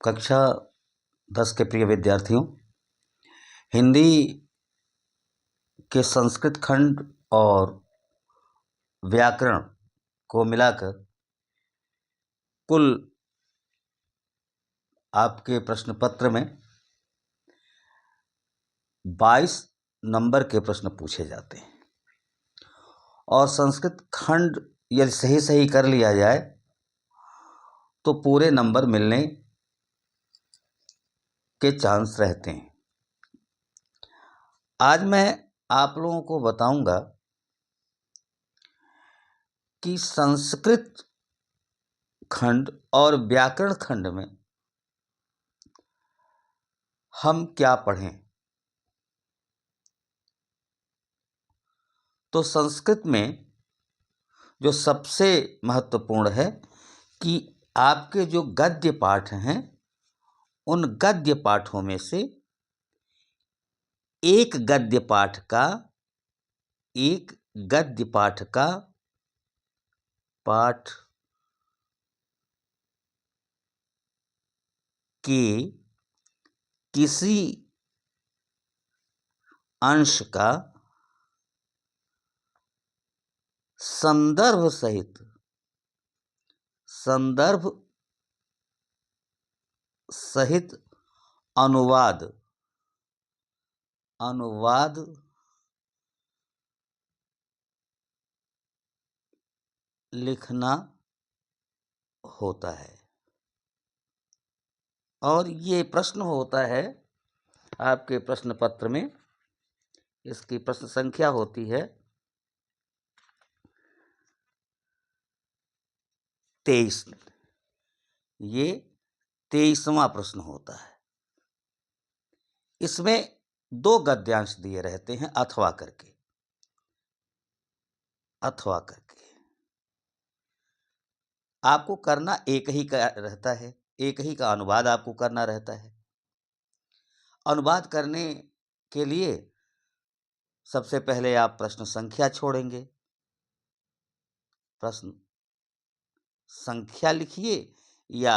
कक्षा 10 के प्रिय विद्यार्थियों, हिंदी के संस्कृत खंड और व्याकरण को मिलाकर कुल आपके प्रश्न पत्र में 22 नंबर के प्रश्न पूछे जाते हैं और संस्कृत खंड यदि सही कर लिया जाए तो पूरे नंबर मिलने के चांस रहते हैं। आज मैं आप लोगों को बताऊंगा कि संस्कृत खंड और व्याकरण खंड में हम क्या पढ़ें। तो संस्कृत में जो सबसे महत्वपूर्ण है कि आपके जो गद्य पाठ हैं उन गद्य पाठों में से एक गद्य पाठ का पाठ के किसी अंश का संदर्भ सहित अनुवाद लिखना होता है। और ये प्रश्न होता है आपके प्रश्न पत्र में। इसकी प्रश्न संख्या होती है 23। ये 23वां प्रश्न होता है। इसमें 2 गद्यांश दिए रहते हैं अथवा करके। आपको करना एक ही का रहता है, एक ही का अनुवाद आपको करना रहता है। अनुवाद करने के लिए सबसे पहले आप प्रश्न संख्या छोड़ेंगे, प्रश्न संख्या लिखिए, या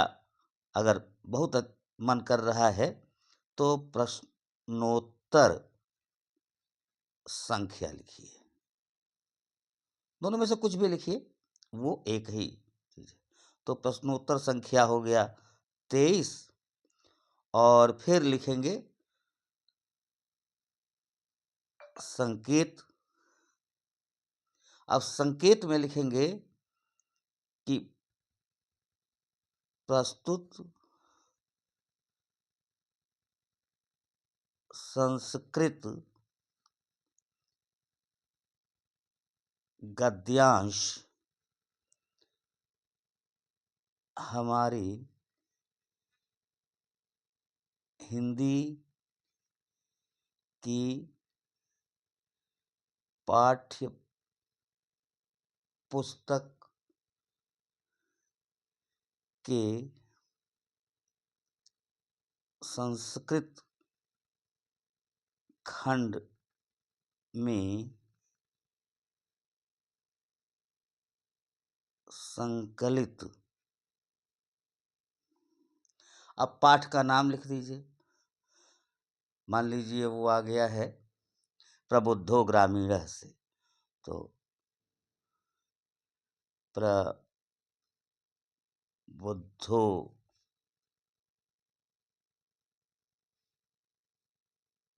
अगर बहुत मन कर रहा है तो प्रश्नोत्तर संख्या लिखिए। दोनों में से कुछ भी लिखिए, वो एक ही चीज है। तो प्रश्नोत्तर संख्या हो गया 23 और फिर लिखेंगे संकेत। अब संकेत में लिखेंगे कि प्रस्तुत संस्कृत गद्यांश हमारी हिंदी की पाठ्य पुस्तक के संस्कृत खंड में संकलित। अब पाठ का नाम लिख दीजिए। मान लीजिए वो आ गया है प्रबुद्धो ग्रामीण से, तो प्रबुद्धो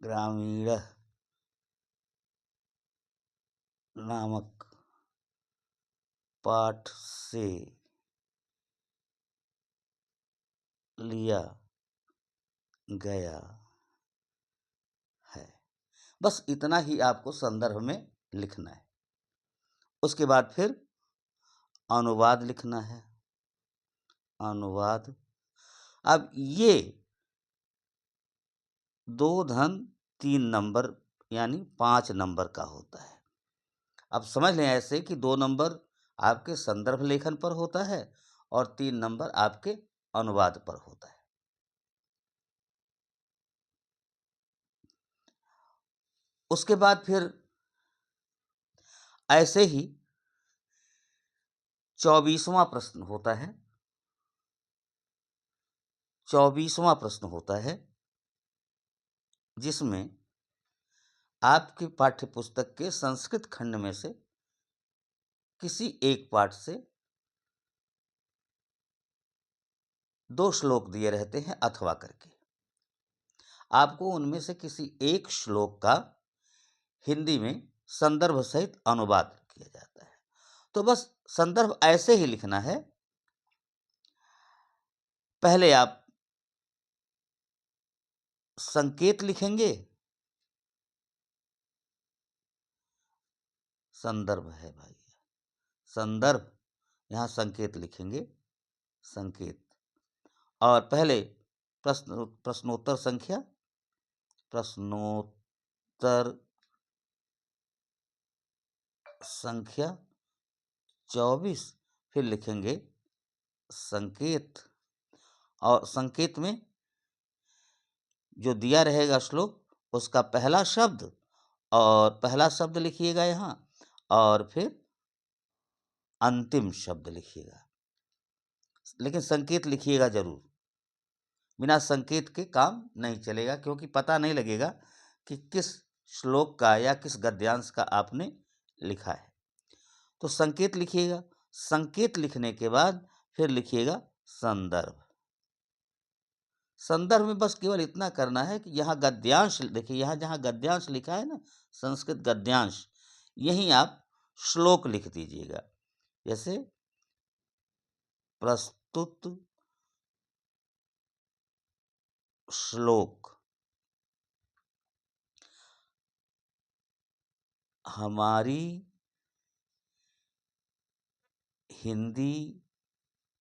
ग्रामीण नामक पाठ से लिया गया है। बस इतना ही आपको संदर्भ में लिखना है। उसके बाद फिर अनुवाद लिखना है। अनुवाद, अब ये 2-3 नंबर यानी 5 नंबर का होता है। अब समझ लें ऐसे कि 2 नंबर आपके संदर्भ लेखन पर होता है और 3 नंबर आपके अनुवाद पर होता है। उसके बाद फिर ऐसे ही 24वां प्रश्न होता है। 24वां प्रश्न होता है, जिसमें आपकी पाठ्य पुस्तक के संस्कृत खंड में से किसी एक पाठ से 2 श्लोक दिए रहते हैं अथवा करके। आपको उनमें से किसी एक श्लोक का हिंदी में संदर्भ सहित अनुवाद किया जाता है। तो बस संदर्भ ऐसे ही लिखना है। पहले आप संकेत लिखेंगे, संदर्भ है भाई, संदर्भ, यहाँ संकेत लिखेंगे, संकेत, और पहले प्रश्नोत्तर संख्या, प्रश्नोत्तर संख्या 24, फिर लिखेंगे संकेत, और संकेत में जो दिया रहेगा श्लोक उसका पहला शब्द, और पहला शब्द लिखिएगा यहाँ, और फिर अंतिम शब्द लिखिएगा, लेकिन संकेत लिखिएगा जरूर। बिना संकेत के काम नहीं चलेगा, क्योंकि पता नहीं लगेगा कि किस श्लोक का या किस गद्यांश का आपने लिखा है। तो संकेत लिखिएगा। संकेत लिखने के बाद फिर लिखिएगा संदर्भ। संदर्भ में बस केवल इतना करना है कि यहाँ गद्यांश, देखिए यहाँ जहाँ गद्यांश लिखा है ना, संस्कृत गद्यांश, यहीं आप श्लोक लिख दीजिएगा। जैसे प्रस्तुत श्लोक, हमारी हिंदी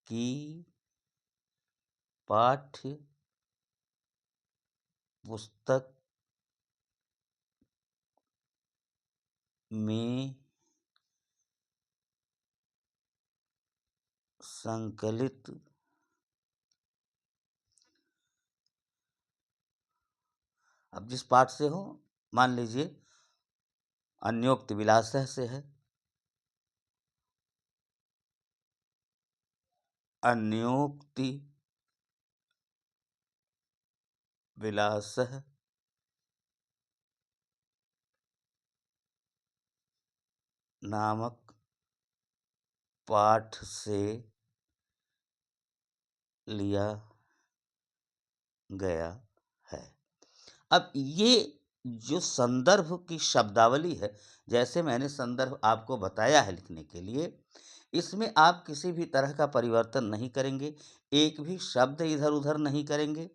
की पाठ्य पुस्तक में संकलित अब जिस पाठ से हो, मान लीजिए अन्योक्त विलासः से है, अन्योक्ति विलासः नामक पाठ से लिया गया है। अब ये जो संदर्भ की शब्दावली है, जैसे मैंने संदर्भ आपको बताया है लिखने के लिए, इसमें आप किसी भी तरह का परिवर्तन नहीं करेंगे, एक भी शब्द इधर उधर नहीं करेंगे।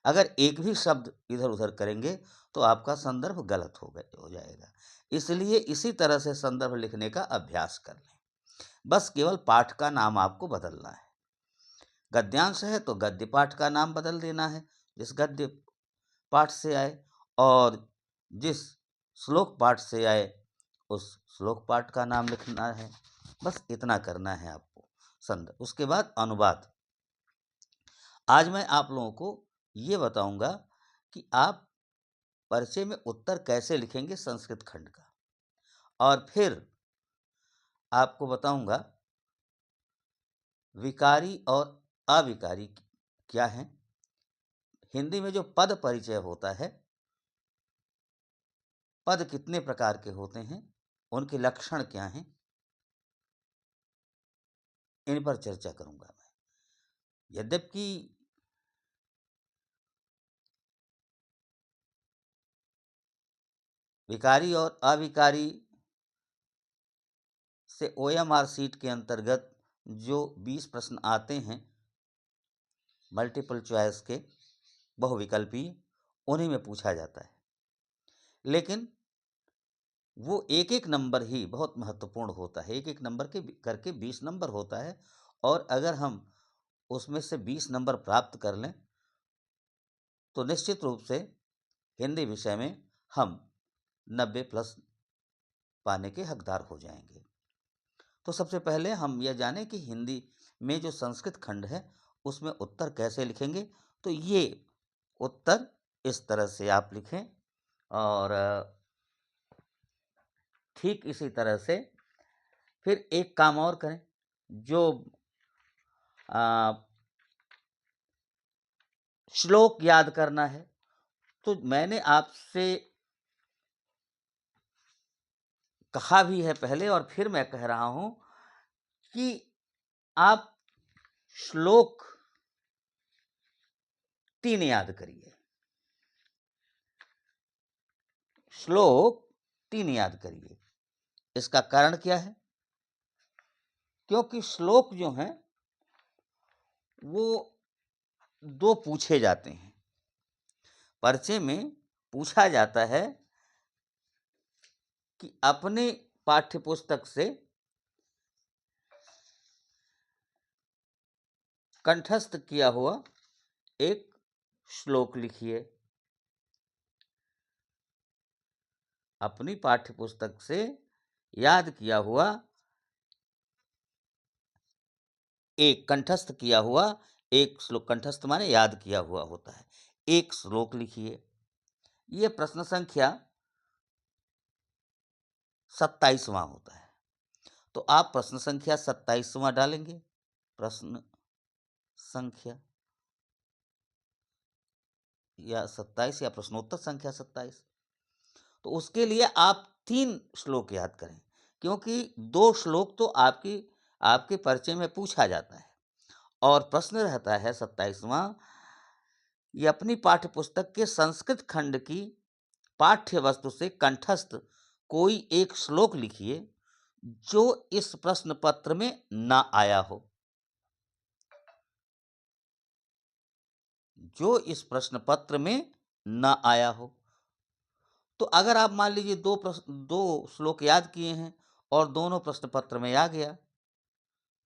अगर एक भी शब्द इधर उधर करेंगे तो आपका संदर्भ गलत हो जाएगा। इसलिए इसी तरह से संदर्भ लिखने का अभ्यास कर लें। बस केवल पाठ का नाम आपको बदलना है। गद्यांश है तो गद्य पाठ का नाम बदल देना है जिस गद्य पाठ से आए, और जिस श्लोक पाठ से आए उस श्लोक पाठ का नाम लिखना है। बस इतना करना है आपको संदर्भ। उसके बाद अनुवाद। आज मैं आप लोगों को ये बताऊंगा कि आप परिचय में उत्तर कैसे लिखेंगे संस्कृत खंड का, और फिर आपको बताऊंगा विकारी और अविकारी क्या है। हिंदी में जो पद परिचय होता है, पद कितने प्रकार के होते हैं, उनके लक्षण क्या हैं, इन पर चर्चा करूंगा मैं। यद्यपि विकारी और अविकारी से OMR सीट के अंतर्गत जो 20 प्रश्न आते हैं मल्टीपल चॉइस के, बहुविकल्पीय, उन्हीं में पूछा जाता है। लेकिन वो एक एक नंबर ही बहुत महत्वपूर्ण होता है। एक एक नंबर के करके 20 नंबर होता है, और अगर हम उसमें से 20 नंबर प्राप्त कर लें तो निश्चित रूप से हिंदी विषय में हम 90+ पाने के हकदार हो जाएंगे। तो सबसे पहले हम यह जानें कि हिंदी में जो संस्कृत खंड है उसमें उत्तर कैसे लिखेंगे। तो ये उत्तर इस तरह से आप लिखें, और ठीक इसी तरह से फिर एक काम और करें। जो श्लोक याद करना है। तो मैंने आपसे कहा भी है पहले और फिर मैं कह रहा हूं कि आप श्लोक 3 याद करिए। श्लोक 3 याद करिए। इसका कारण क्या है? क्योंकि श्लोक जो हैं वो 2 पूछे जाते हैं। पर्चे में पूछा जाता है कि अपने पाठ्यपुस्तक से कंठस्थ किया हुआ एक श्लोक लिखिए। अपनी पाठ्यपुस्तक से याद किया हुआ एक कंठस्थ किया हुआ एक श्लोक, कंठस्थ माने याद किया हुआ होता है, एक श्लोक लिखिए। ये प्रश्न संख्या 27वां होता है। तो आप प्रश्न संख्या 27वां डालेंगे। प्रश्न संख्या या 27 या प्रश्नोत्तर संख्या 27। तो उसके लिए आप 3 श्लोक याद करें, क्योंकि 2 श्लोक तो आपके पर्चे में पूछा जाता है और प्रश्न रहता है 27वां, ये अपनी पाठ्यपुस्तक के संस्कृत खंड की पाठ्य वस्तु से कंठस्थ कोई एक श्लोक लिखिए जो इस प्रश्न पत्र में ना आया हो। जो इस प्रश्न पत्र में ना आया हो। तो अगर आप मान लीजिए 2 श्लोक याद किए हैं और दोनों प्रश्न पत्र में आ गया,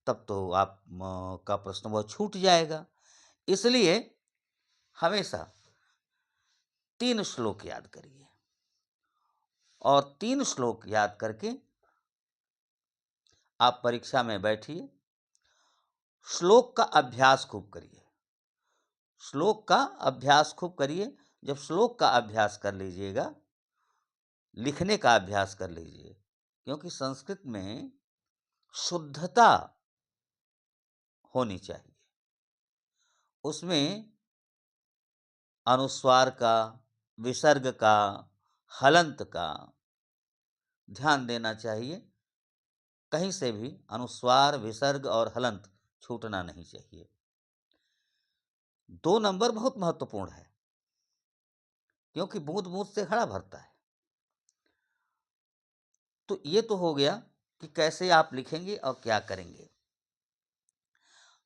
तब तो आप का प्रश्न वह छूट जाएगा। इसलिए हमेशा 3 श्लोक याद करिए और 3 श्लोक याद करके आप परीक्षा में बैठिए। श्लोक का अभ्यास खूब करिए। श्लोक का अभ्यास खूब करिए। जब श्लोक का अभ्यास कर लीजिएगा, लिखने का अभ्यास कर लीजिए, क्योंकि संस्कृत में शुद्धता होनी चाहिए। उसमें अनुस्वार का, विसर्ग का, हलंत का ध्यान देना चाहिए। कहीं से भी अनुस्वार, विसर्ग और हलंत छूटना नहीं चाहिए। 2 नंबर बहुत महत्वपूर्ण है, क्योंकि बूंद-बूंद से घड़ा भरता है। तो ये तो हो गया कि कैसे आप लिखेंगे और क्या करेंगे।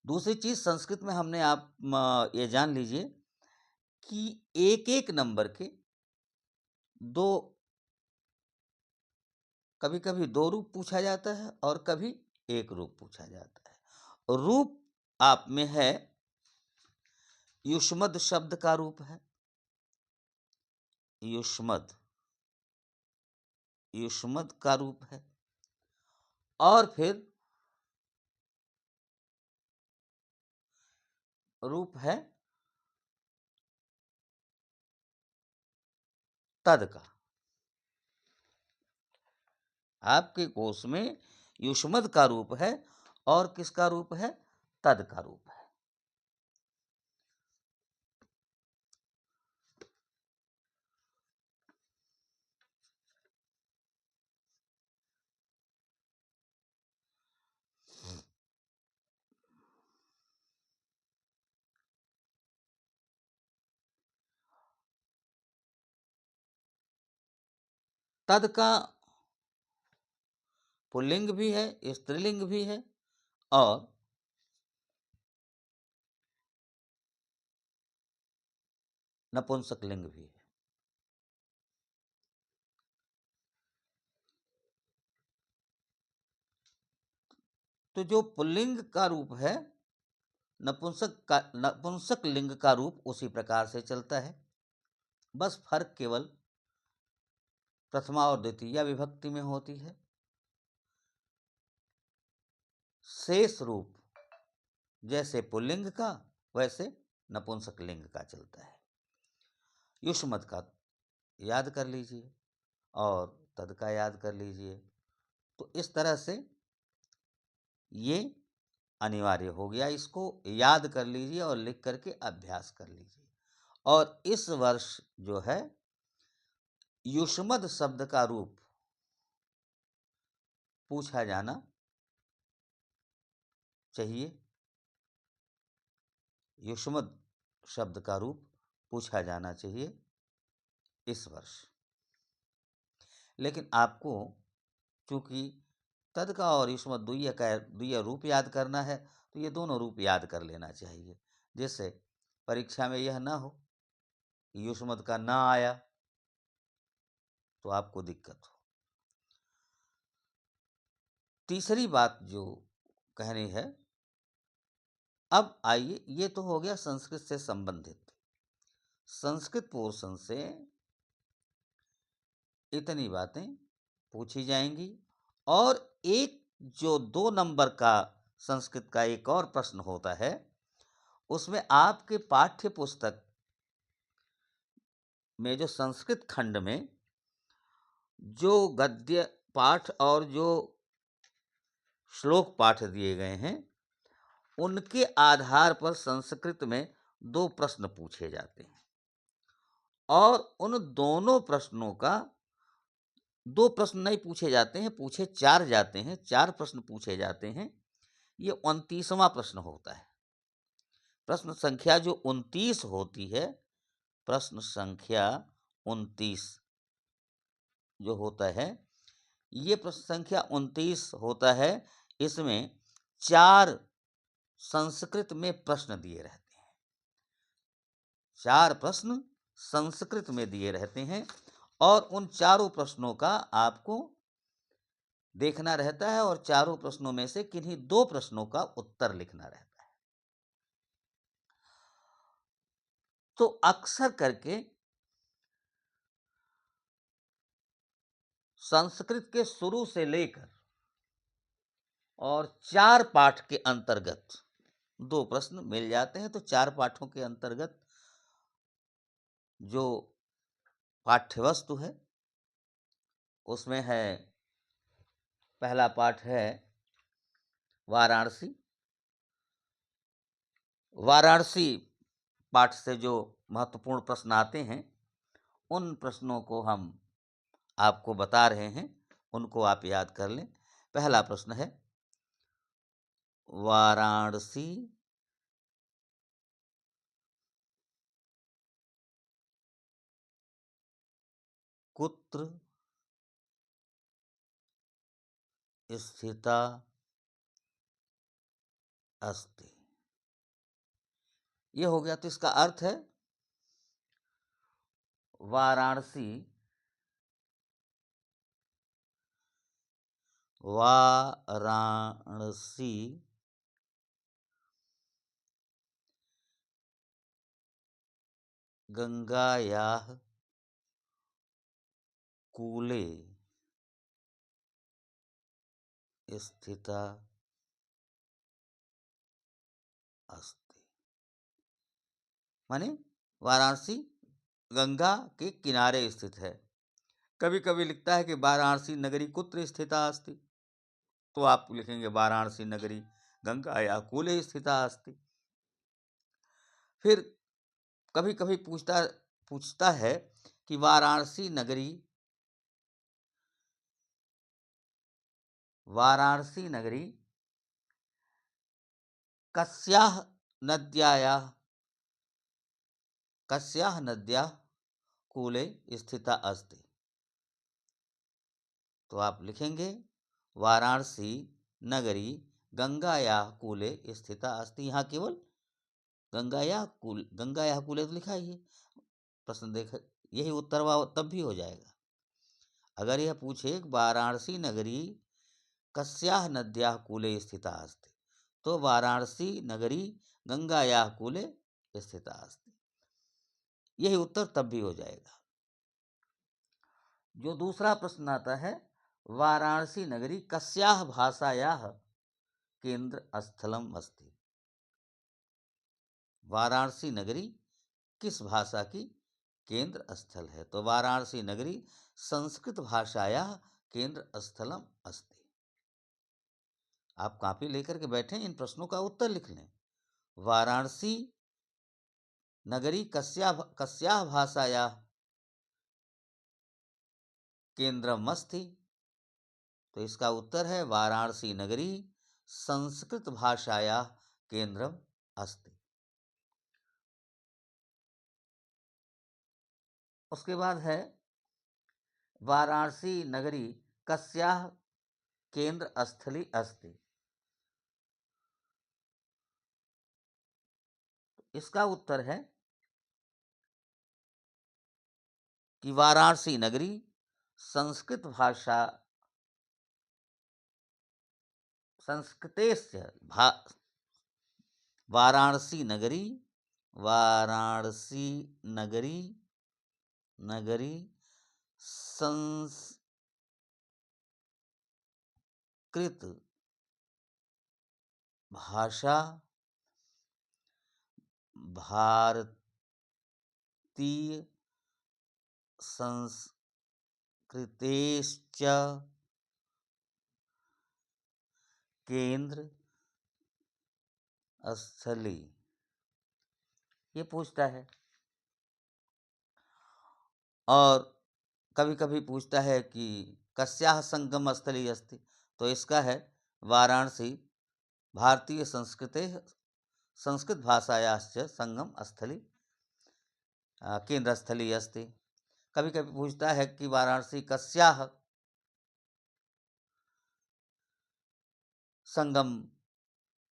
दूसरी चीज संस्कृत में हमने ये जान लीजिए कि एक-एक नंबर के 2, कभी-कभी 2 रूप पूछा जाता है और कभी 1 रूप पूछा जाता है। रूप आप में है, युष्मद शब्द का रूप है। युष्मद, युष्मद का रूप है और फिर रूप है तद का। आपके कोश में युष्मद का रूप है और किसका रूप है? तद का रूप है। तद का पुल्लिंग भी है, स्त्रीलिंग भी है और नपुंसक लिंग भी है। तो जो पुल्लिंग का रूप है, नपुंसक लिंग का रूप उसी प्रकार से चलता है। बस फर्क केवल प्रथमा और द्वितीया विभक्ति में होती है। शेष रूप जैसे पुल्लिंग का वैसे नपुंसक लिंग का चलता है। युष्मद का याद कर लीजिए और तद का याद कर लीजिए। तो इस तरह से ये अनिवार्य हो गया। इसको याद कर लीजिए और लिख करके अभ्यास कर लीजिए। और इस वर्ष जो है युष्मद शब्द का रूप पूछा जाना चाहिए। युष्मद शब्द का रूप पूछा जाना चाहिए इस वर्ष। लेकिन आपको चूंकि तद का और युष्मद द्वितीय रूप याद करना है, तो ये दोनों रूप याद कर लेना चाहिए, जिससे परीक्षा में यह ना हो कि युष्मद का ना आया तो आपको दिक्कत हो। तीसरी बात जो कहनी है, अब आइए, ये तो हो गया संस्कृत से संबंधित। संस्कृत पोर्शन से इतनी बातें पूछी जाएंगी। और एक जो 2 नंबर का संस्कृत का एक और प्रश्न होता है, उसमें आपके पाठ्य पुस्तक में जो संस्कृत खंड में जो गद्य पाठ और जो श्लोक पाठ दिए गए हैं, उनके आधार पर संस्कृत में 2 प्रश्न पूछे जाते हैं। और उन दोनों प्रश्नों का 2 प्रश्न नहीं पूछे जाते हैं, पूछे 4 जाते हैं, 4 प्रश्न पूछे जाते हैं। ये 29वां प्रश्न होता है। प्रश्न संख्या जो 29 होती है, प्रश्न संख्या 29 जो होता है, ये प्रश्न संख्या 29 होता है। इसमें 4 संस्कृत में प्रश्न दिए रहते हैं। 4 प्रश्न संस्कृत में दिए रहते हैं और उन चारों प्रश्नों का आपको देखना रहता है और चारों प्रश्नों में से किन्हीं 2 प्रश्नों का उत्तर लिखना रहता है। तो अक्सर करके संस्कृत के शुरू से लेकर और 4 पाठ के अंतर्गत 2 प्रश्न मिल जाते हैं। तो 4 पाठों के अंतर्गत जो पाठ्यवस्तु है, उसमें है, पहला पाठ है वाराणसी। वाराणसी पाठ से जो महत्वपूर्ण प्रश्न आते हैं, उन प्रश्नों को हम आपको बता रहे हैं, उनको आप याद कर लें। पहला प्रश्न है, वाराणसी कुत्र स्थिता अस्ति। ये हो गया। तो इसका अर्थ है वाराणसी वाराणसी गंगायाः कूले स्थिता अस्ति। माने वाराणसी गंगा के किनारे स्थित है। कभी कभी लिखता है कि वाराणसी नगरी कुत्र स्थिता अस्ति, तो आप लिखेंगे वाराणसी नगरी गंगायाः कूले स्थिता अस्ति। फिर कभी कभी पूछता है कि वाराणसी नगरी कस्याः नद्याः कूले स्थिता अस्ति। तो आप लिखेंगे वाराणसी नगरी गंगायाः कूले स्थिता अस्ति। यहाँ केवल गंगायाः कूले तो लिखा ही है। प्रश्न देख, यही उत्तर तब भी हो जाएगा। अगर यह पूछे वाराणसी नगरी कस्याः नद्याः कूले स्थिता अस्ति, तो वाराणसी नगरी गंगायाः कूले स्थिता अस्ति, यही उत्तर तब भी हो जाएगा। जो दूसरा प्रश्न आता है, वाराणसी नगरी कस्याः भाषायाः केंद्र स्थलम अस्ति। वाराणसी नगरी किस भाषा की केंद्र स्थल है? तो वाराणसी नगरी संस्कृत भाषायाः केंद्र स्थलम अस्ति। आप कॉपी लेकर के बैठे, इन प्रश्नों का उत्तर लिख लें। वाराणसी नगरी कस्याः भाषायाः केंद्रम अस्ति? तो इसका उत्तर है वाराणसी नगरी संस्कृत भाषायाः केंद्रम अस्ति। उसके बाद है वाराणसी नगरी कस्याः केंद्र स्थली अस्ति? इसका उत्तर है कि वाराणसी नगरी संस्कृत भाषा संस्कृतेस्य वाराणसी नगरी वाराणसी नगरी नगरी संस्कृत भाषा भारतीय संस्कृतेश्च केंद्र स्थली, ये पूछता है। और कभी कभी पूछता है कि कस्याः संगम स्थली अस्ति? तो इसका है वाराणसी भारतीय संस्कृत भाषायाश्च संगम स्थली केंद्र स्थली अस्ति। कभी कभी पूछता है कि वाराणसी कस्याः संगम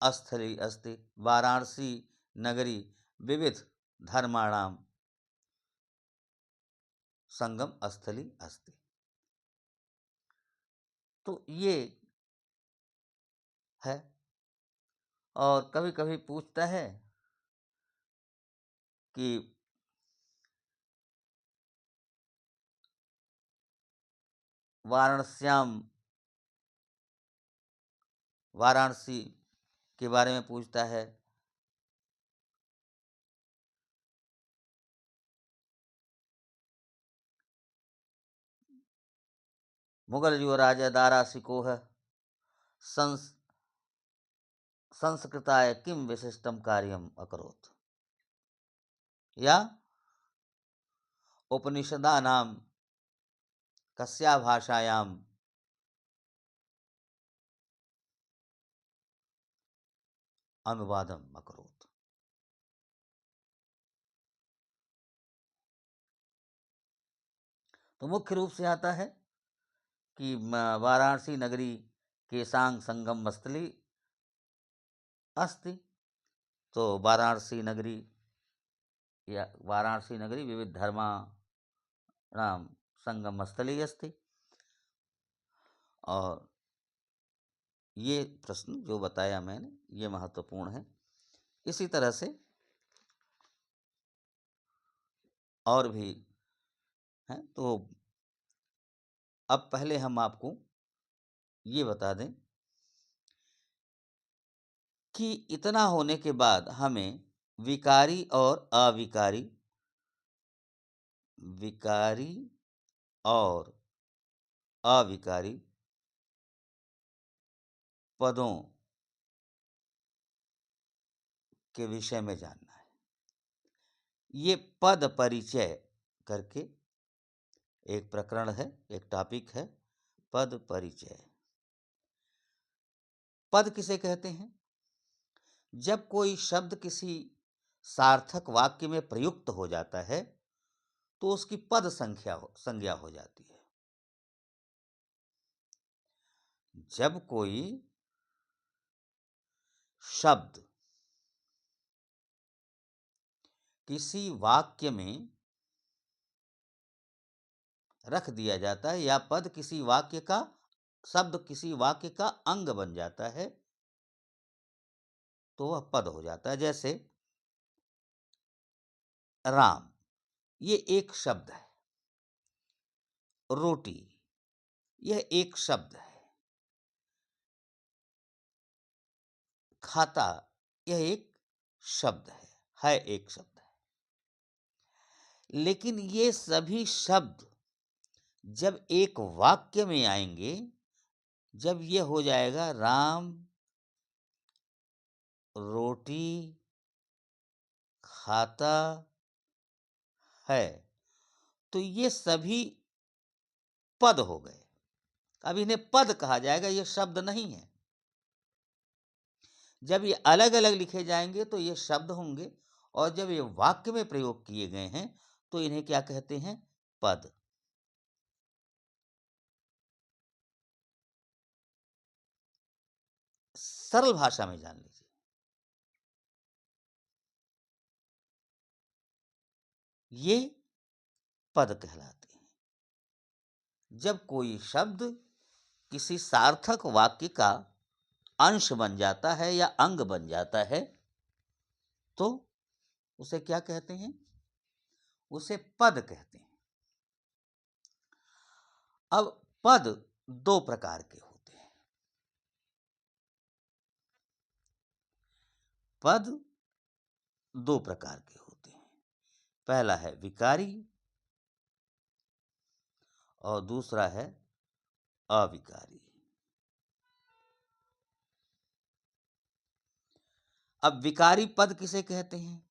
स्थली अस्ति? वाराणसी नगरी विविध धर्माणां संगम स्थली अस्ति। तो ये है। और कभी कभी पूछता है कि वाराणसी के बारे में पूछता है। मुगल जो राजा दारा शिकोह संस्कृताय किम विशिष्टम कार्यम अकरोत्? या उपनिषदानां कस्या भाषायां अनुवादम अकरोत्? तो मुख्य रूप से आता है कि वाराणसी नगरी केशांग संगम स्थली अस्ति। तो वाराणसी नगरी विविध धर्माणां संगम स्थली अस्ति। और ये प्रश्न जो बताया मैंने ये महत्वपूर्ण है। इसी तरह से और भी हैं। तो अब पहले हम आपको ये बता दें कि इतना होने के बाद हमें विकारी और अविकारी पदों के विषय में जानना है। ये पद परिचय करके एक प्रकरण है, एक टॉपिक है, पद परिचय। पद किसे कहते हैं? जब कोई शब्द किसी सार्थक वाक्य में प्रयुक्त हो जाता है तो उसकी पद संज्ञा हो जाती है। जब कोई शब्द किसी वाक्य में रख दिया जाता है या शब्द किसी वाक्य का अंग बन जाता है तो वह पद हो जाता है। जैसे राम, ये एक शब्द है। रोटी, यह एक शब्द है। खाता, यह एक शब्द है एक शब्द है। लेकिन ये सभी शब्द जब एक वाक्य में आएंगे, जब ये हो जाएगा राम रोटी खाता है, तो ये सभी पद हो गए। अब इन्हें पद कहा जाएगा, ये शब्द नहीं है। जब ये अलग-अलग लिखे जाएँगे तो ये शब्द होंगे, और जब ये वाक्य में प्रयोग किए गए हैं तो इन्हें क्या कहते हैं? पद। सरल भाषा में जान लीजिए। ये पद कहलाते हैं। जब कोई शब्द किसी सार्थक वाक्य का अंश बन जाता है या अंग बन जाता है, तो उसे क्या कहते हैं? उसे पद कहते हैं। अब पद 2 प्रकार के होते हैं। पद 2 प्रकार के होते हैं। पहला है विकारी और दूसरा है अविकारी। अब विकारी पद किसे कहते हैं?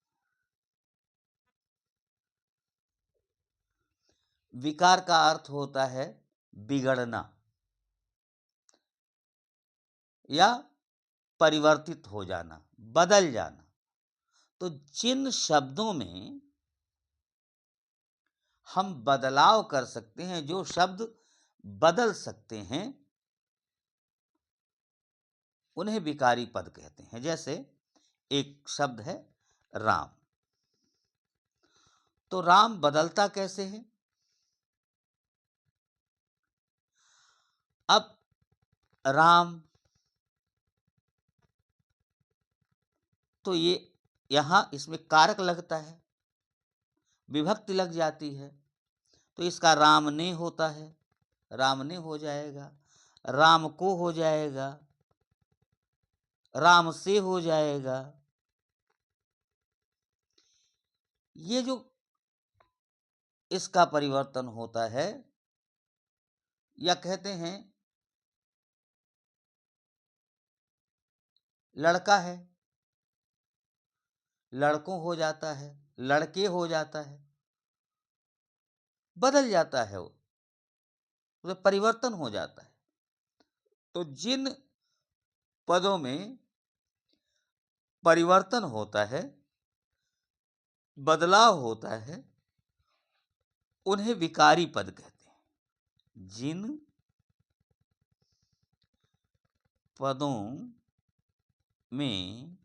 विकार का अर्थ होता है बिगड़ना या परिवर्तित हो जाना, बदल जाना। तो जिन शब्दों में हम बदलाव कर सकते हैं, जो शब्द बदल सकते हैं, उन्हें विकारी पद कहते हैं। जैसे एक शब्द है राम, तो राम बदलता कैसे है? अब राम, तो ये यहां इसमें कारक लगता है, विभक्ति लग जाती है, तो इसका राम ने होता है, राम ने हो जाएगा, राम को हो जाएगा, राम से हो जाएगा। ये जो इसका परिवर्तन होता है, या कहते हैं लड़का है, लड़कों हो जाता है, लड़के हो जाता है, बदल जाता है वो, उसमें परिवर्तन हो जाता है। तो जिन पदों में परिवर्तन होता है, बदलाव होता है, उन्हें विकारी पद कहते हैं। जिन पदों में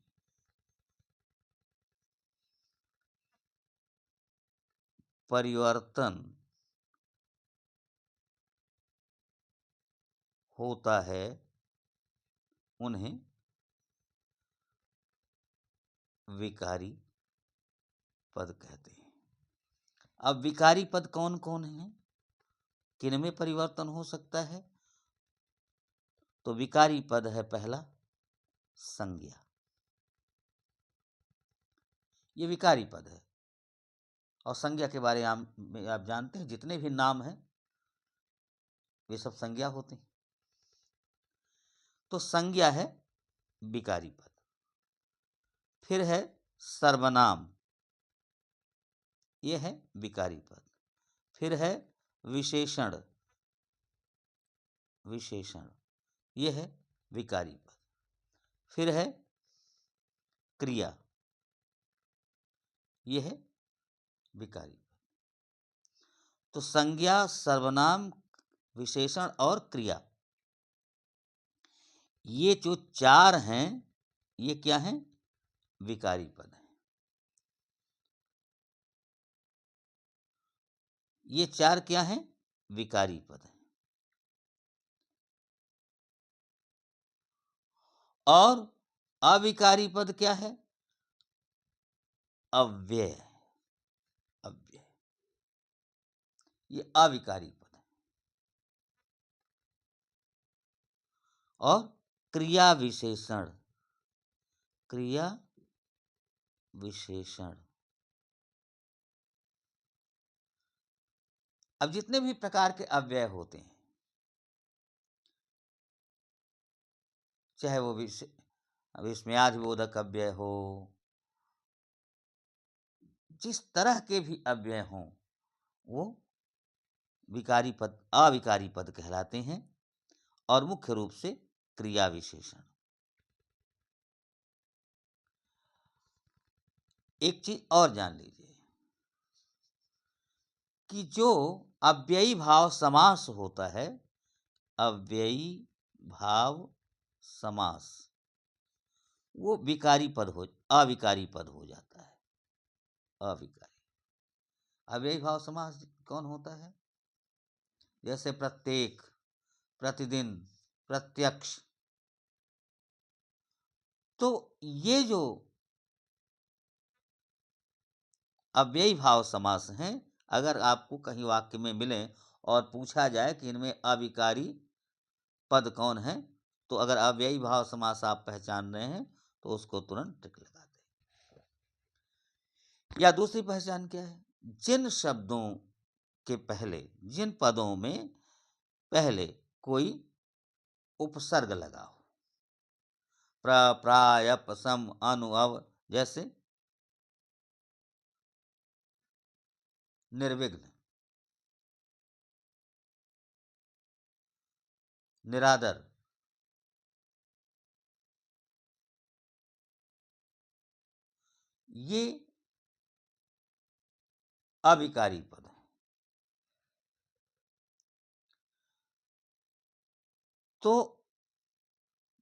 परिवर्तन होता है, उन्हें विकारी पद कहते हैं। अब विकारी पद कौन कौन है, किन में परिवर्तन हो सकता है? तो विकारी पद है पहला संज्ञा, ये विकारी पद है। और संज्ञा के बारे में आप जानते हैं, जितने भी नाम हैं वे सब संज्ञा होते हैं। तो संज्ञा है विकारी पद। फिर है सर्वनाम, ये है विकारी पद। फिर है विशेषण, विशेषण ये है विकारी पद। फिर है क्रिया, ये है विकारी पद। तो संज्ञा, सर्वनाम, विशेषण और क्रिया, ये जो 4 हैं, ये क्या हैं? विकारी पद हैं। ये 4 क्या हैं? विकारी पद हैं। और अविकारी पद क्या है? अव्यय, अव्यय, ये अविकारी पद है। और क्रिया विशेषण, क्रिया विशेषण। अब जितने भी प्रकार के अव्यय होते हैं, चाहे वो विस्मयादिबोधक अव्यय हो, जिस तरह के भी अव्यय हों वो अविकारी पद कहलाते हैं, और मुख्य रूप से क्रिया विशेषण। एक चीज और जान लीजिए कि जो अव्ययी भाव समास होता है, अव्ययी भाव समास, वो अविकारी पद हो जाता है। अविकारी अव्ययी भाव समास कौन होता है? जैसे प्रत्येक, प्रतिदिन, प्रत्यक्ष। तो ये जो अव्ययी भाव समास हैं, अगर आपको कहीं वाक्य में मिलें और पूछा जाए कि इनमें अविकारी पद कौन है, तो अगर अव्ययी भाव समास आप पहचान रहे हैं तो उसको तुरंत टिक लगा दें। या दूसरी पहचान क्या है? जिन शब्दों के पहले, जिन पदों में पहले कोई उपसर्ग लगा हो, प्र, प्राय, सम, अनु, अव, जैसे निर्विघ्न, निरादर, ये अविकारी पद है। तो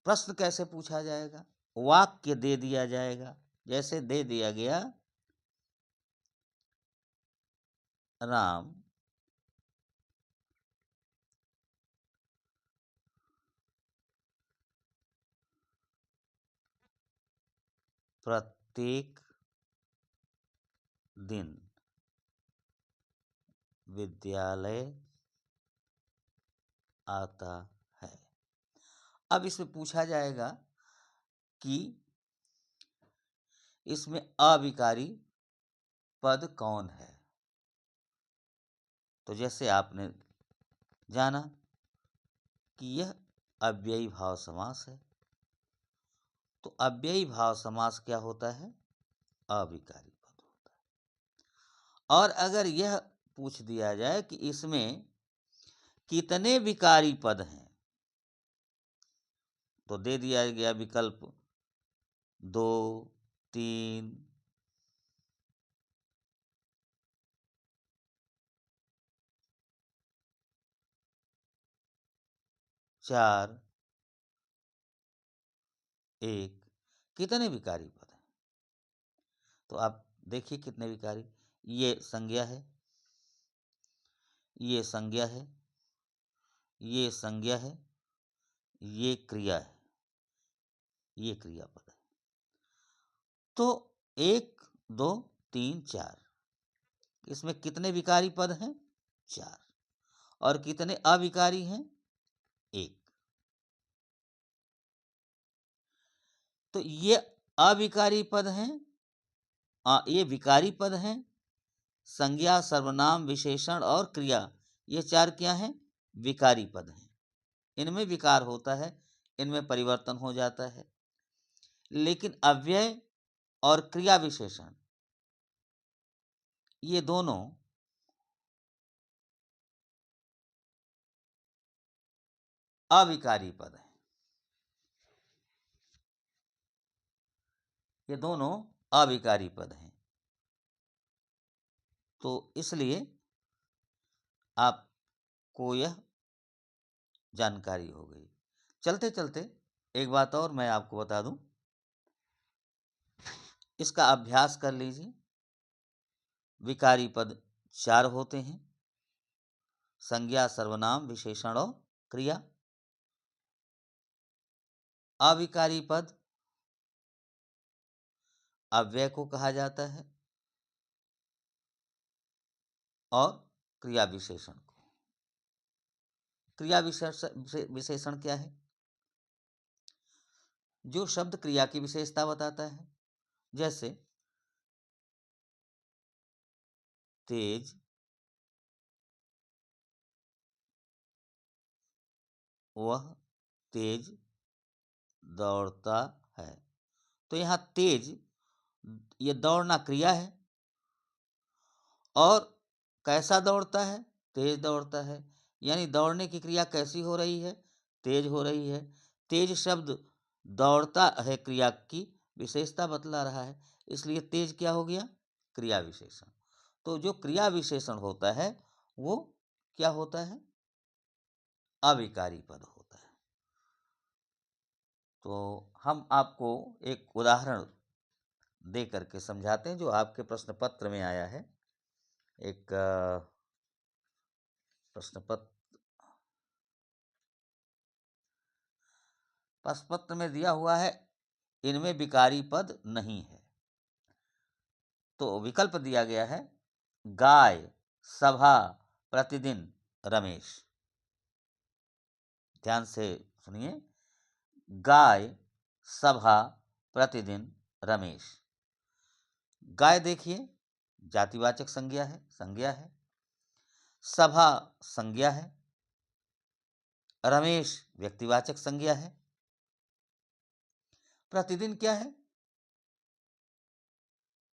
प्रश्न कैसे पूछा जाएगा? वाक्य दे दिया जाएगा। जैसे दे दिया गया, राम प्रत्येक दिन विद्यालय आता है। अब इसमें पूछा जाएगा कि इसमें अविकारी पद कौन है? तो जैसे आपने जाना कि यह अव्ययी भाव समास है, तो अव्ययी भाव समास क्या होता है? अविकारी पद होता है। और अगर यह पूछ दिया जाए कि इसमें कितने विकारी पद हैं, तो दे दिया गया विकल्प 2, 3, 4, 1, कितने विकारी पद हैं? तो आप देखिए कितने विकारी। ये संज्ञा है, ये संज्ञा है, ये संज्ञा है, ये क्रिया है, ये क्रियापद है। तो 1, 2, 3, 4, इसमें कितने विकारी पद हैं? 4। और कितने अविकारी हैं? 1। तो ये अविकारी पद हैं, ये विकारी पद हैं। संज्ञा, सर्वनाम, विशेषण और क्रिया, ये 4 क्या हैं? विकारी पद हैं। इनमें विकार होता है, इनमें परिवर्तन हो जाता है। लेकिन अव्यय और क्रिया विशेषण, ये दोनों अविकारी पद हैं। ये दोनों अविकारी पद हैं। तो इसलिए आपको यह जानकारी हो गई। चलते चलते एक बात और मैं आपको बता दूं, इसका अभ्यास कर लीजिए। विकारी पद 4 होते हैं: संज्ञा, सर्वनाम, विशेषण और क्रिया। अविकारी पद अव्यय को कहा जाता है, और क्रिया विशेषण को। क्रिया विशेषण क्या है? जो शब्द क्रिया की विशेषता बताता है। जैसे तेज, वह तेज दौड़ता है। तो यहाँ तेज, ये दौड़ना क्रिया है, और कैसा दौड़ता है? तेज दौड़ता है। यानी दौड़ने की क्रिया कैसी हो रही है? तेज हो रही है। तेज शब्द दौड़ता है क्रिया की विशेषता बतला रहा है, इसलिए तेज क्या हो गया? क्रिया विशेषण। तो जो क्रिया विशेषण होता है वो क्या होता है? अविकारी पद होता है। तो हम आपको एक उदाहरण दे करके समझाते हैं जो आपके प्रश्न पत्र में आया है। एक प्रश्न पत्र में दिया हुआ है, इनमें विकारी पद नहीं है। तो विकल्प दिया गया है गाय, सभा, प्रतिदिन, रमेश। ध्यान से सुनिए, गाय, सभा, प्रतिदिन, रमेश। गाय देखिए जातिवाचक संज्ञा है। सभा संज्ञा है। रमेश व्यक्तिवाचक संज्ञा है। प्रतिदिन क्या है?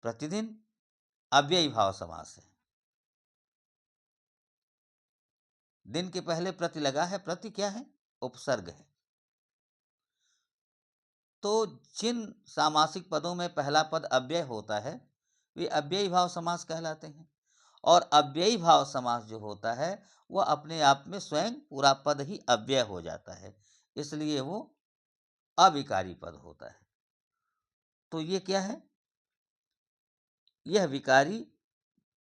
प्रतिदिन अव्ययी भाव समास है। दिन के पहले प्रति लगा है, प्रति क्या है? उपसर्ग है। तो जिन सामासिक पदों में पहला पद अव्यय होता है वे अव्ययी भाव समास कहलाते हैं, और अव्ययी भाव समास जो होता है वह अपने आप में स्वयं पूरा पद ही अव्यय हो जाता है, इसलिए वो अविकारी पद होता है। तो ये क्या है? यह विकारी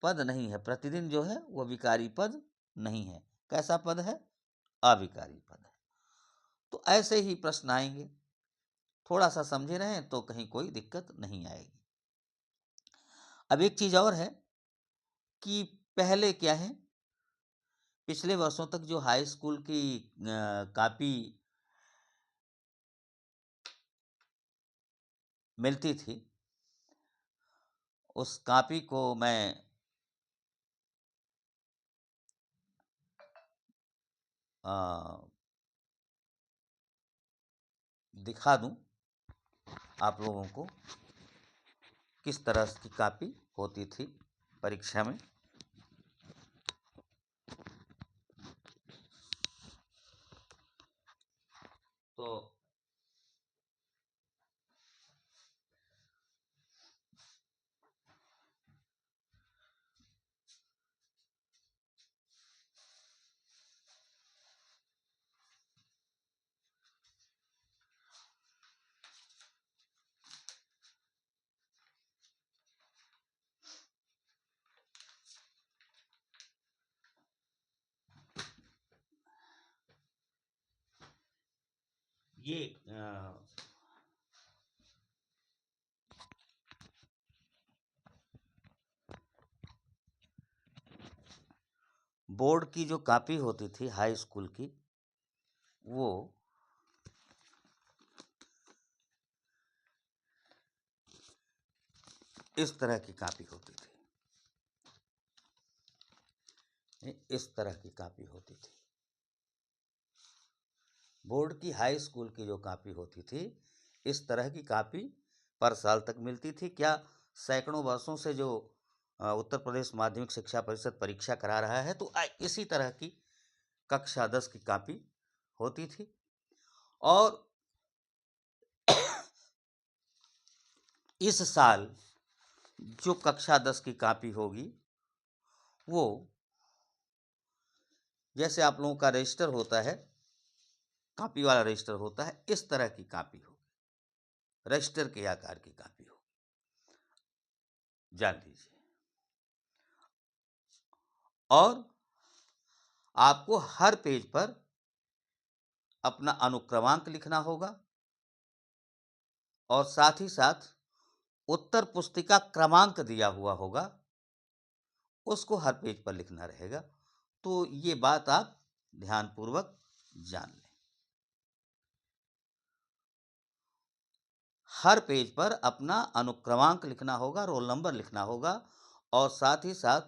पद नहीं है। प्रतिदिन जो है वह विकारी पद नहीं है। कैसा पद है? अविकारी पद है। तो ऐसे ही प्रश्न आएंगे, थोड़ा सा समझे रहें तो कहीं कोई दिक्कत नहीं आएगी। अब एक चीज और है कि पहले क्या है, पिछले वर्षों तक जो हाई स्कूल की कॉपी मिलती थी उस कॉपी को मैं दिखा दूं आप लोगों को किस तरह की कॉपी होती थी परीक्षा में। तो ये बोर्ड की जो कॉपी होती थी हाई स्कूल की, वो इस तरह की कॉपी होती थी। इस तरह की कॉपी होती थी। बोर्ड की हाई स्कूल की जो कॉपी होती थी, इस तरह की कॉपी पर साल तक मिलती थी। क्या सैकड़ों वर्षों से जो उत्तर प्रदेश माध्यमिक शिक्षा परिषद परीक्षा करा रहा है, तो इसी तरह की कक्षा 10 की कॉपी होती थी। और इस साल जो कक्षा 10 की कॉपी होगी वो जैसे आप लोगों का रजिस्टर होता है, कॉपी वाला रजिस्टर होता है, इस तरह की कॉपी होगी, रजिस्टर के आकार की कॉपी होगी, जान लीजिए। और आपको हर पेज पर अपना अनुक्रमांक लिखना होगा और साथ ही साथ उत्तर पुस्तिका क्रमांक दिया हुआ होगा, उसको हर पेज पर लिखना रहेगा। तो ये बात आप ध्यानपूर्वक जान लें। हर पेज पर अपना अनुक्रमांक लिखना होगा, रोल नंबर लिखना होगा और साथ ही साथ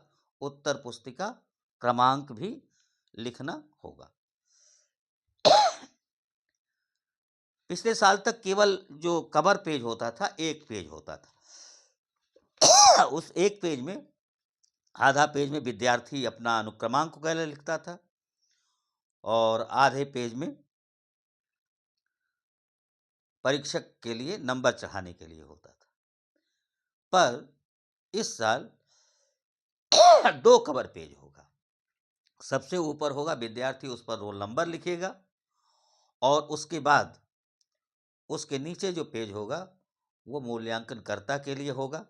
उत्तर पुस्तिका क्रमांक भी लिखना होगा। पिछले साल तक केवल जो कवर पेज होता था, एक पेज होता था। उस एक पेज में आधा पेज में विद्यार्थी अपना अनुक्रमांक वगैरह लिखता था और आधे पेज में परीक्षक के लिए नंबर चढ़ाने के लिए होता था। पर इस साल 2 कवर पेज होगा। सबसे ऊपर होगा विद्यार्थी, उस पर रोल नंबर लिखेगा और उसके बाद उसके नीचे जो पेज होगा वो मूल्यांकनकर्ता के लिए होगा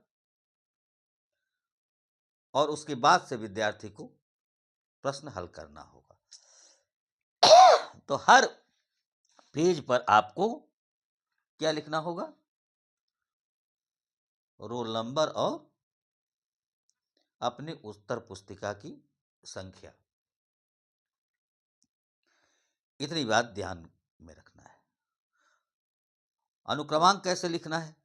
और उसके बाद से विद्यार्थी को प्रश्न हल करना होगा। तो हर पेज पर आपको क्या लिखना होगा? रोल नंबर और अपनी उत्तर पुस्तिका की संख्या। इतनी बात ध्यान में रखना है। अनुक्रमांक कैसे लिखना है?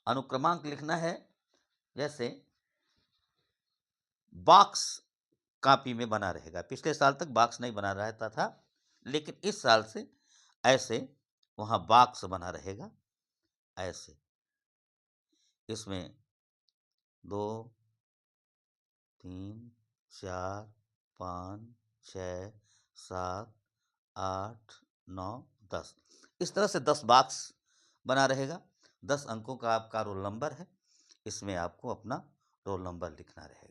अनुक्रमांक लिखना है जैसे बॉक्स कॉपी में बना रहेगा। पिछले साल तक बॉक्स नहीं बना रहता था, लेकिन इस साल से ऐसे वहां बॉक्स बना रहेगा। ऐसे इसमें 2, 3, 4, 5, 6, 7, 8, 9, 10 इस तरह से 10 बॉक्स बना रहेगा। 10 अंकों का आपका रोल नंबर है। इसमें आपको अपना रोल नंबर लिखना रहेगा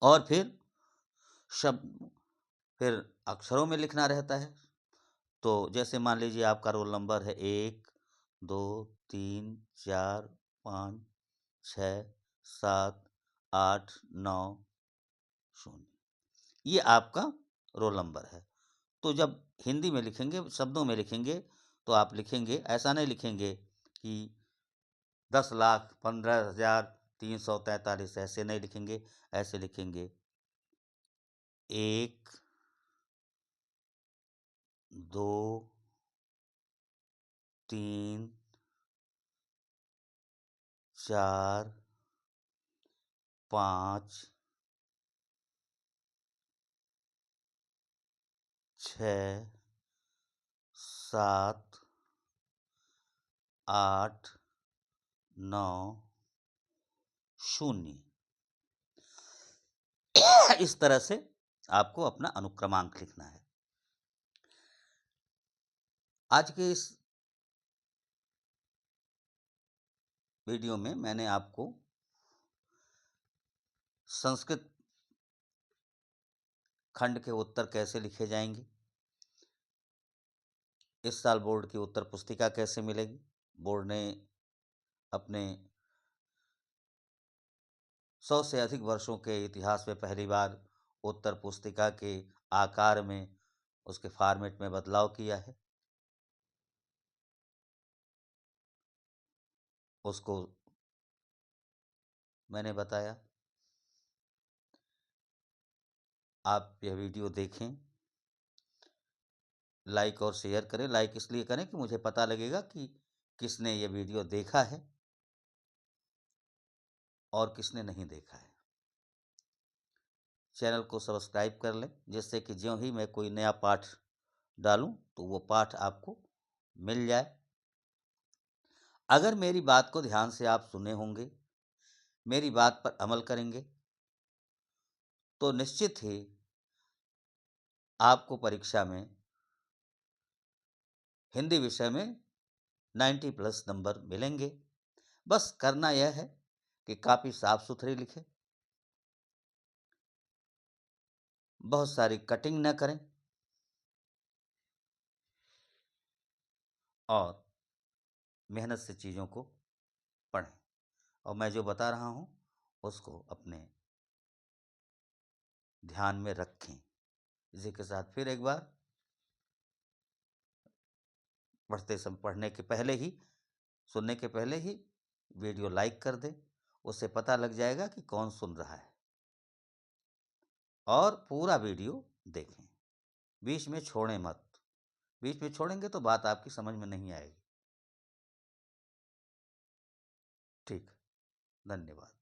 और फिर अक्षरों में लिखना रहता है। तो जैसे मान लीजिए आपका रोल नंबर है 1, 2, 3, 4, 5, 6, 7, 8, 9, 0 ये आपका रोल नंबर है। तो जब हिंदी में लिखेंगे, शब्दों में लिखेंगे, तो आप लिखेंगे, ऐसा नहीं लिखेंगे कि 10,15,343 ऐसे नहीं लिखेंगे। ऐसे लिखेंगे 1, 2, 3, 4, 5, 6, 7, 8, 9, 0 इस तरह से आपको अपना अनुक्रमांक लिखना है। आज के इस वीडियो में मैंने आपको संस्कृत खंड के उत्तर कैसे लिखे जाएंगे, इस साल बोर्ड की उत्तर पुस्तिका कैसे मिलेगी, बोर्ड ने अपने 100 से अधिक वर्षों के इतिहास में पहली बार उत्तर पुस्तिका के आकार में, उसके फॉर्मेट में बदलाव किया है। उसको मैंने बताया। आप यह वीडियो देखें, लाइक और शेयर करें। लाइक इसलिए करें कि मुझे पता लगेगा कि किसने ये वीडियो देखा है और किसने नहीं देखा है। चैनल को सब्सक्राइब कर लें, जिससे कि ज्यों ही मैं कोई नया पाठ डालूं तो वो पाठ आपको मिल जाए। अगर मेरी बात को ध्यान से आप सुने होंगे, मेरी बात पर अमल करेंगे, तो निश्चित ही आपको परीक्षा में हिंदी विषय में 90+ नंबर मिलेंगे। बस करना यह है कि काफी साफ सुथरी लिखें, बहुत सारी कटिंग न करें और मेहनत से चीज़ों को पढ़ें और मैं जो बता रहा हूँ उसको अपने ध्यान में रखें। इसी के साथ फिर एक बार पढ़ने के पहले ही, सुनने के पहले ही वीडियो लाइक कर दें। उससे पता लग जाएगा कि कौन सुन रहा है और पूरा वीडियो देखें। बीच में छोड़ें मत। बीच में छोड़ेंगे तो बात आपकी समझ में नहीं आएगी। ठीक, धन्यवाद।